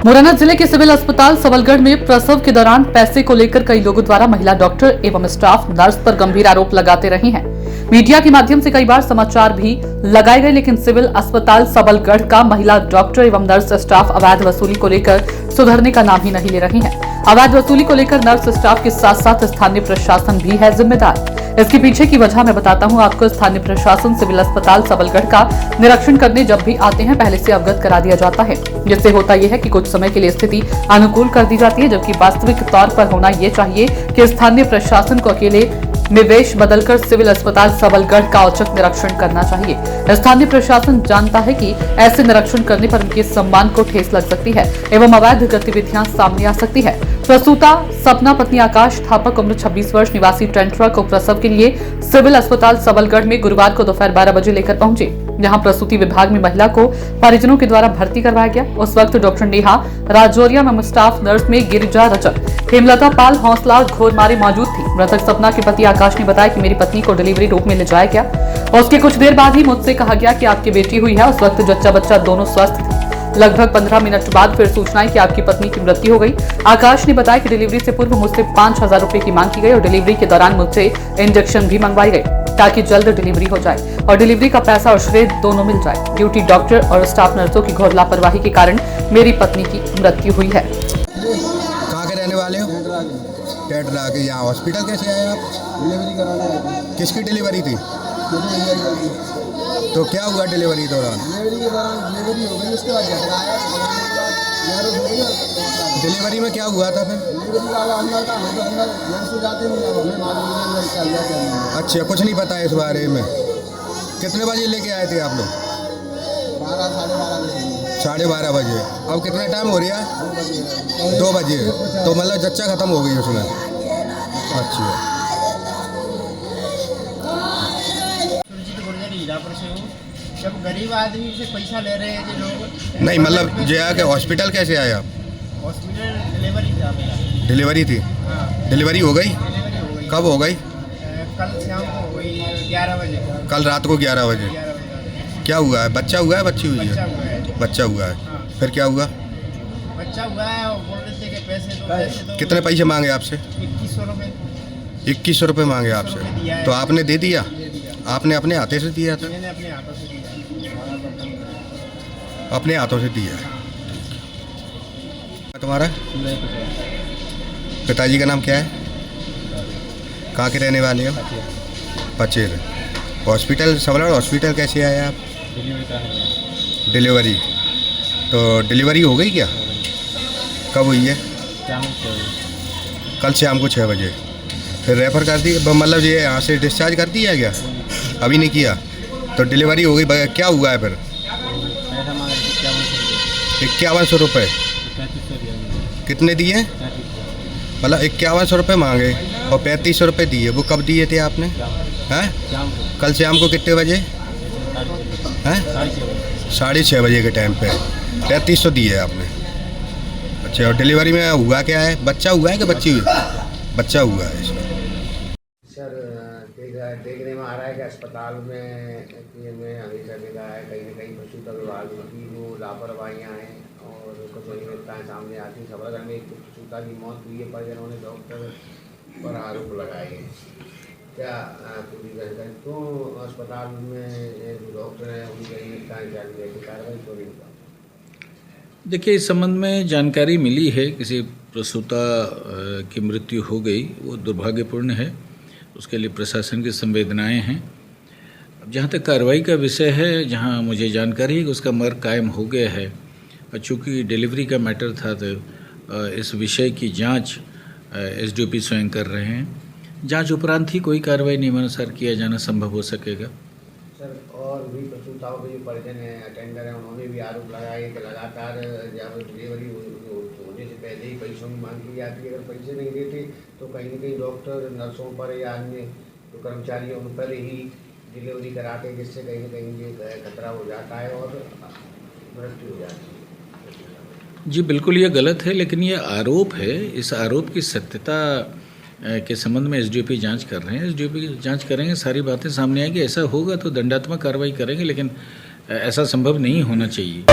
मुरैना जिले के सिविल अस्पताल सबलगढ़ में प्रसव के दौरान पैसे को लेकर कई लोगों द्वारा महिला डॉक्टर एवं स्टाफ नर्स पर गंभीर आरोप लगाते रहे हैं। मीडिया के माध्यम से कई बार समाचार भी लगाए गए, लेकिन सिविल अस्पताल सबलगढ़ का महिला डॉक्टर एवं नर्स स्टाफ अवैध वसूली को लेकर सुधरने का नाम ही नहीं ले रहे हैं। अवैध वसूली को लेकर नर्स स्टाफ के साथ साथ स्थानीय प्रशासन भी है जिम्मेदार। इसके पीछे की वजह मैं बताता हूं आपको। स्थानीय प्रशासन सिविल अस्पताल सबलगढ़ का निरीक्षण करने जब भी आते हैं पहले से अवगत करा दिया जाता है, जिससे होता यह है कि कुछ समय के लिए स्थिति अनुकूल कर दी जाती है, जबकि वास्तविक तौर पर होना ये चाहिए कि स्थानीय प्रशासन को अकेले निवेश बदलकर सिविल अस्पताल सबलगढ़ का औचक निरीक्षण करना चाहिए। स्थानीय प्रशासन जानता है कि ऐसे निरीक्षण करने पर उनके सम्मान को ठेस लग सकती है एवं अवैध गतिविधियां सामने आ सकती है। प्रसूता सपना पत्नी आकाश थापक उम्र 26 वर्ष निवासी टेंटरा को प्रसव के लिए सिविल अस्पताल सबलगढ़ में गुरुवार को दोपहर 12 बजे लेकर पहुंचे, जहां प्रसूति विभाग में महिला को परिजनों के द्वारा भर्ती करवाया गया। उस वक्त डॉक्टर नेहा राजौरिया में स्टाफ नर्स में गिरिजा रजक, हेमलता पाल, हौसला घोरमारे मौजूद थी। मृतक सपना के पति आकाश ने बताया कि मेरी पत्नी को डिलीवरी रूम में ले जाया गया और उसके कुछ देर बाद ही मुझसे कहा गया कि आपकी बेटी हुई है। उस वक्त जच्चा बच्चा दोनों स्वस्थ थे। लगभग 15 मिनट बाद फिर सूचना आई कि आपकी पत्नी की मृत्यु हो गई। आकाश ने बताया कि डिलीवरी से पूर्व मुझसे 5,000 रुपए की मांग की गई और डिलीवरी के दौरान मुझसे इंजेक्शन भी मंगवाई गई ताकि जल्द डिलीवरी हो जाए और डिलीवरी का पैसा और श्रेय दोनों मिल जाए। ड्यूटी डॉक्टर और स्टाफ नर्सों की घोर लापरवाही के कारण मेरी पत्नी की मृत्यु हुई है। कहाँ के रहने वाले हो? टेटरा के। यहाँ हॉस्पिटल कैसे आए आप? डिलीवरी कराने। किसकी डिलीवरी थी? तो क्या हुआ डिलीवरी दौरान? डिलीवरी के दौरान डिलीवरी हो गई, उसके बाद झगड़ा आया। डिलीवरी में क्या हुआ था फिर? डिलीवरी वाला अंदर था, हम तो अंदर घर से जाते नहीं, अब हमें मालूम नहीं क्या हुआ क्या नहीं। अच्छा, कुछ नहीं पता है इस बारे में। कितने बजे लेके आए थे आप लोग? 12 साढ़े 12 बजे। 12:30 बजे। अब कितना टाइम हो रहा है? 2 बजे। तो मतलब जच्चा खत्म हो गई उसमें। अच्छा, जब गरीब आदमी से पैसा ले रहे हैं जो लोग नहीं मतलब जो है कि हॉस्पिटल कैसे आए आप? हॉस्पिटल डिलीवरी था मेरा। डिलीवरी थी? हाँ, डिलीवरी हो गई? डिलीवरी हो गई। कब हो गई? कल शाम को हो गई 11 बजे। कल रात को 11 बजे। 11 बजे क्या हुआ है? बच्चा हुआ है? बच्ची हुई बच्चा है? हुआ है। बच्चा हुआ है। हाँ। फिर क्या हुआ? बच्चा हुआ है और बोल रहे थे कि पैसे दो। कितने पैसे मांगे आपसे? 2100 रुपये। 2100 रुपये मांगे आपसे। तो आपने दे दिया? आपने अपने हाथे से दिया था? मैंने अपने हाथों से दिया। अपने हाथों से दिया है। तुम्हारा पिताजी का नाम क्या है? कहाँ के रहने वाले हो? पचेर। हॉस्पिटल सबलगढ़ हॉस्पिटल कैसे आए आप? डिलीवरी। तो डिलीवरी हो गई क्या? कब हुई है? कल शाम को 6 बजे। फिर रेफर कर दी, मतलब ये यहाँ से डिस्चार्ज कर दिया क्या? अभी नहीं किया। तो डिलीवरी हो गई। क्या हुआ है फिर? 5100 रुपये। कितने दिए? मतलब 5100 रुपये मांगे और 3500 रुपये दिए। वो कब दिए थे आपने? हैं? कल शाम को कितने बजे? हैं? 6:30 बजे के टाइम पे 3500 दिए आपने। अच्छा, और डिलीवरी में हुआ क्या है? बच्चा हुआ है कि बच्ची हुई? बच्चा हुआ है इसमें। सर देखने में आ रहा है कि अस्पताल में हमेशा देखा है कहीं न कहीं प्रसूता विभाग की जो लापरवाहियाँ हैं और कुछ अनियमितताएँ सामने आती हैं। सबलगढ़ में एक प्रसूता की मौत हुई है, परिजनों ने डॉक्टर पर आरोप लगाए हैं। क्या पूरी जानकारी क्यों अस्पताल में जो डॉक्टर हैं उनकी अनियमितताएँ जारी है, कार्रवाई क्यों नहीं हुआ? देखिए, इस संबंध में जानकारी मिली है, किसी प्रसूता की मृत्यु हो गई। वो दुर्भाग्यपूर्ण है, उसके लिए प्रशासन की संवेदनाएं हैं। अब जहाँ तक कार्रवाई का विषय है, जहाँ मुझे जानकारी है कि उसका मर्ग कायम हो गया है, और चूँकि डिलीवरी का मैटर था तो इस विषय की जांच एसडीओपी स्वयं कर रहे हैं। जांच उपरांत ही कोई कार्रवाई नियमानुसार किया जाना संभव हो सकेगा। सर, और भी प्रसूताओं के जो परिजन हैं, अटेंडर हैं, उन्होंने भी आरोप लगाए कि लगातार जब डिलीवरी होने से पहले ही पैसों की मांग की जाती है। अगर पैसे नहीं देते तो कहीं न कहीं डॉक्टर नर्सों पर या अन्य जो कर्मचारी हैं उन पर ही डिलीवरी कराते हैं, जिससे कहीं न कहीं ये खतरा हो जाता है और मृत्यु हो जाती है। जी बिल्कुल, ये गलत है, लेकिन ये आरोप है। इस आरोप की सत्यता के संबंध में एसडीओपी जांच कर रहे हैं। एसडीओपी जांच करेंगे, सारी बातें सामने आएंगी। ऐसा होगा तो दंडात्मक कार्रवाई करेंगे, लेकिन ऐसा संभव नहीं होना चाहिए।